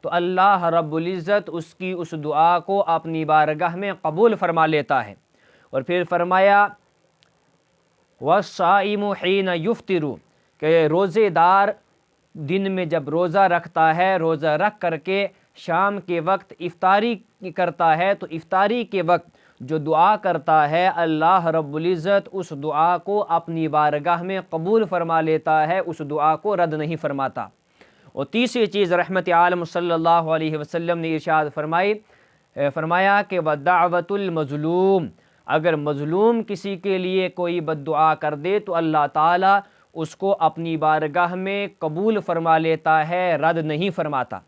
تو اللہ رب العزت اس کی اس دعا کو اپنی بارگاہ میں قبول فرما لیتا ہے۔ اور پھر فرمایا وَالصَّائِمُ حِینَ یُفْطِرُ، کہ روزے دار دن میں جب روزہ رکھتا ہے، روزہ رکھ کر کے شام کے وقت افطاری کرتا ہے، تو افطاری کے وقت جو دعا کرتا ہے اللہ رب العزت اس دعا کو اپنی بارگاہ میں قبول فرما لیتا ہے، اس دعا کو رد نہیں فرماتا۔ اور تیسری چیز رحمت عالم صلی اللہ علیہ وسلم نے ارشاد فرمایا کہ وَدَعْوَةُ الْمَظْلُومِ، اگر مظلوم کسی کے لیے کوئی بد دعا کر دے تو اللہ تعالیٰ اس کو اپنی بارگاہ میں قبول فرما لیتا ہے، رد نہیں فرماتا۔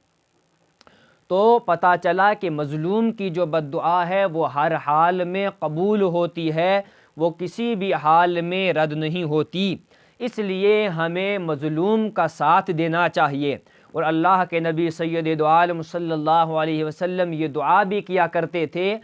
تو پتہ چلا کہ مظلوم کی جو بد دعا ہے وہ ہر حال میں قبول ہوتی ہے، وہ کسی بھی حال میں رد نہیں ہوتی۔ اس لیے ہمیں مظلوم کا ساتھ دینا چاہیے۔ اور اللہ کے نبی سید دو عالم صلی اللہ علیہ وسلم یہ دعا بھی کیا کرتے تھے،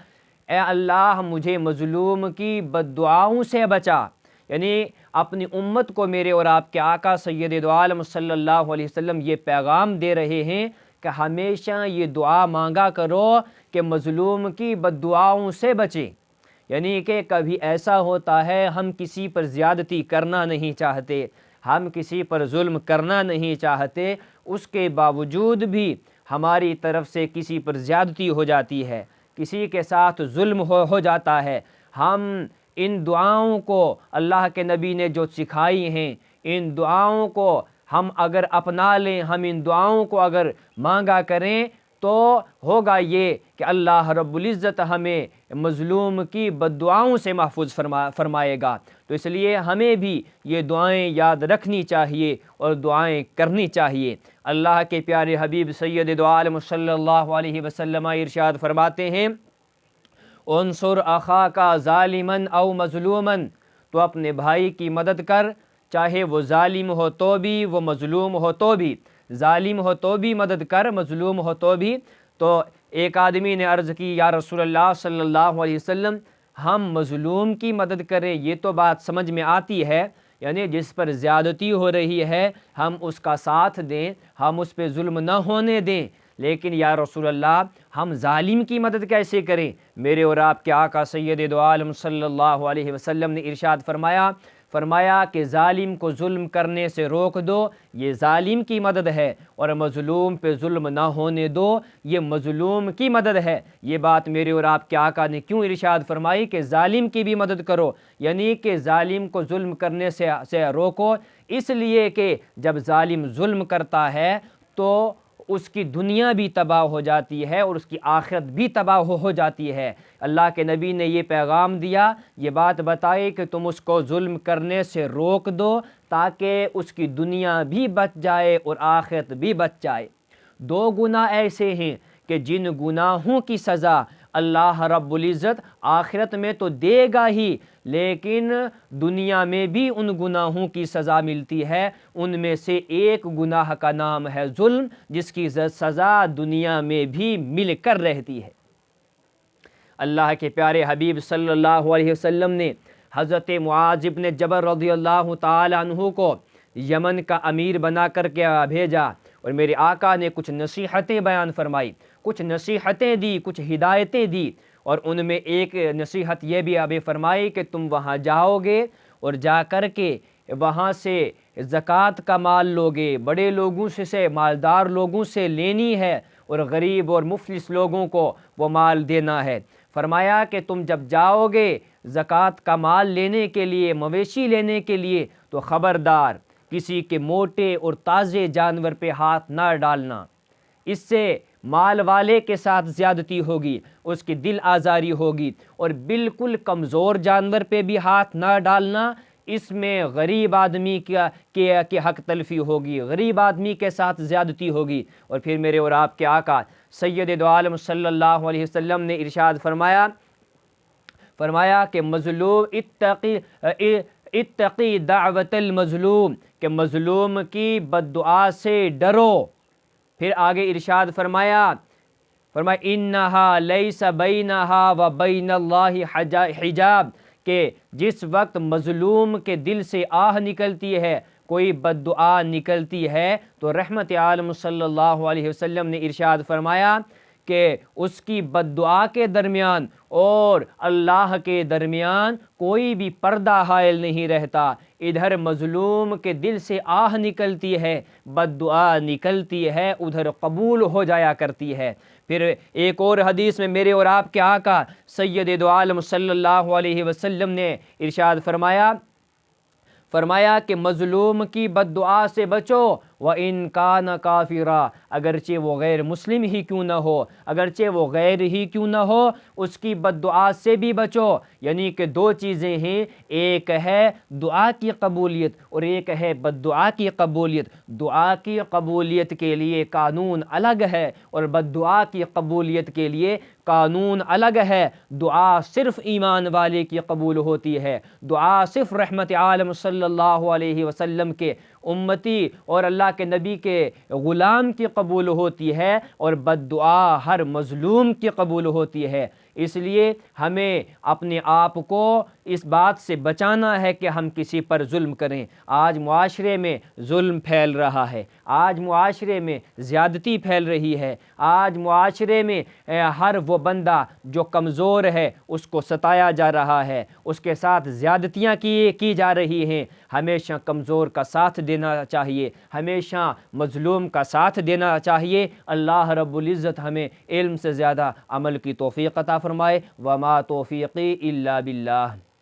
اے اللہ مجھے مظلوم کی بد دعاؤں سے بچا۔ یعنی اپنی امت کو میرے اور آپ کے آقا سید دو عالم صلی اللہ علیہ وسلم یہ پیغام دے رہے ہیں کہ ہمیشہ یہ دعا مانگا کرو کہ مظلوم کی بد دعاؤں سے بچے۔ یعنی کہ کبھی ایسا ہوتا ہے ہم کسی پر زیادتی کرنا نہیں چاہتے، ہم کسی پر ظلم کرنا نہیں چاہتے، اس کے باوجود بھی ہماری طرف سے کسی پر زیادتی ہو جاتی ہے، کسی کے ساتھ ظلم ہو جاتا ہے۔ ہم ان دعاؤں کو اللہ کے نبی نے جو سکھائی ہیں، ان دعاؤں کو ہم اگر اپنا لیں، ہم ان دعاؤں کو اگر مانگا کریں تو ہوگا یہ کہ اللہ رب العزت ہمیں مظلوم کی بد دعاؤں سے محفوظ فرمائے گا۔ تو اس لیے ہمیں بھی یہ دعائیں یاد رکھنی چاہیے اور دعائیں کرنی چاہیے۔ اللہ کے پیارے حبیب سید دو عالم صلی اللہ علیہ وسلم ارشاد فرماتے ہیں انصر اخاک ظالما او مظلوما، تو اپنے بھائی کی مدد کر، چاہے وہ ظالم ہو تو بھی، وہ مظلوم ہو تو بھی، ظالم ہو تو بھی مدد کر، مظلوم ہو تو بھی۔ تو ایک آدمی نے عرض کی یا رسول اللہ صلی اللہ علیہ وسلم ہم مظلوم کی مدد کریں، یہ تو بات سمجھ میں آتی ہے، یعنی جس پر زیادتی ہو رہی ہے ہم اس کا ساتھ دیں، ہم اس پہ ظلم نہ ہونے دیں، لیکن یا رسول اللہ ہم ظالم کی مدد کیسے کریں؟ میرے اور آپ کے آقا سید دو عالم صلی اللہ علیہ وسلم نے ارشاد فرمایا کہ ظالم کو ظلم کرنے سے روک دو، یہ ظالم کی مدد ہے، اور مظلوم پہ ظلم نہ ہونے دو، یہ مظلوم کی مدد ہے۔ یہ بات میرے اور آپ کے آقا نے کیوں ارشاد فرمائی کہ ظالم کی بھی مدد کرو، یعنی کہ ظالم کو ظلم کرنے سے روکو، اس لیے کہ جب ظالم ظلم کرتا ہے تو اس کی دنیا بھی تباہ ہو جاتی ہے اور اس کی آخرت بھی تباہ ہو جاتی ہے۔ اللہ کے نبی نے یہ پیغام دیا، یہ بات بتائی کہ تم اس کو ظلم کرنے سے روک دو تاکہ اس کی دنیا بھی بچ جائے اور آخرت بھی بچ جائے۔ دو گناہ ایسے ہیں کہ جن گناہوں کی سزا اللہ رب العزت آخرت میں تو دے گا ہی، لیکن دنیا میں بھی ان گناہوں کی سزا ملتی ہے۔ ان میں سے ایک گناہ کا نام ہے ظلم، جس کی سزا دنیا میں بھی مل کر رہتی ہے۔ اللہ کے پیارے حبیب صلی اللہ علیہ وسلم نے حضرت معاذ بن جبل رضی اللہ تعالی عنہ کو یمن کا امیر بنا کر کے بھیجا، اور میرے آقا نے کچھ نصیحتیں بیان فرمائی، کچھ نصیحتیں دی، کچھ ہدایتیں دی، اور ان میں ایک نصیحت یہ بھی ابھی فرمائی کہ تم وہاں جاؤ گے اور جا کر کے وہاں سے زکوٰۃ کا مال لوگے، بڑے لوگوں سے مالدار لوگوں سے لینی ہے، اور غریب اور مفلس لوگوں کو وہ مال دینا ہے۔ فرمایا کہ تم جب جاؤ گے زکوٰۃ کا مال لینے کے لیے، مویشی لینے کے لیے، تو خبردار کسی کے موٹے اور تازے جانور پہ ہاتھ نہ ڈالنا، اس سے مال والے کے ساتھ زیادتی ہوگی، اس کی دل آزاری ہوگی، اور بالکل کمزور جانور پہ بھی ہاتھ نہ ڈالنا، اس میں غریب آدمی کے حق تلفی ہوگی، غریب آدمی کے ساتھ زیادتی ہوگی۔ اور پھر میرے اور آپ کے آقا سید دو عالم صلی اللہ علیہ وسلم نے ارشاد فرمایا کہ مظلوم اتقی دعوت المظلوم، کہ مظلوم کی بد دعا سے ڈرو۔ پھر آگے ارشاد فرمایا انہا لیس بینہا و بین اللہ حجاب، کہ جس وقت مظلوم کے دل سے آہ نکلتی ہے کوئی بد دعا نکلتی ہے تو رحمت عالم صلی اللہ علیہ وسلم نے ارشاد فرمایا کہ اس کی بد دعا کے درمیان اور اللہ کے درمیان کوئی بھی پردہ حائل نہیں رہتا۔ ادھر مظلوم کے دل سے آہ نکلتی ہے، بد دعا نکلتی ہے، ادھر قبول ہو جایا کرتی ہے۔ پھر ایک اور حدیث میں میرے اور آپ کے آقا سید دو عالم صلی اللہ علیہ وسلم نے ارشاد فرمایا کہ مظلوم کی بد دعا سے بچو، وَإِن كَانَ كَافِرًا، اگرچہ وہ غیر مسلم ہی کیوں نہ ہو، اگرچہ وہ غیر ہی کیوں نہ ہو، اس کی بد دعا سے بھی بچو۔ یعنی کہ دو چیزیں ہیں، ایک ہے دعا کی قبولیت اور ایک ہے بد دعا کی قبولیت۔ دعا کی قبولیت کے لیے قانون الگ ہے اور بد دعا کی قبولیت کے لیے قانون الگ ہے۔ دعا صرف ایمان والے کی قبول ہوتی ہے، دعا صرف رحمت عالم صلی اللہ علیہ وسلم کے امتی اور اللہ کے نبی کے غلام کی قبول ہوتی ہے، اور بد دعا ہر مظلوم کی قبول ہوتی ہے۔ اس لیے ہمیں اپنے آپ کو اس بات سے بچانا ہے کہ ہم کسی پر ظلم کریں۔ آج معاشرے میں ظلم پھیل رہا ہے، آج معاشرے میں زیادتی پھیل رہی ہے، آج معاشرے میں ہر وہ بندہ جو کمزور ہے اس کو ستایا جا رہا ہے، اس کے ساتھ زیادتیاں کی جا رہی ہیں۔ ہمیشہ کمزور کا ساتھ دینا چاہیے، ہمیشہ مظلوم کا ساتھ دینا چاہیے۔ اللہ رب العزت ہمیں علم سے زیادہ عمل کی توفیق عطا فرمائے۔ وما توفیقی الا باللہ۔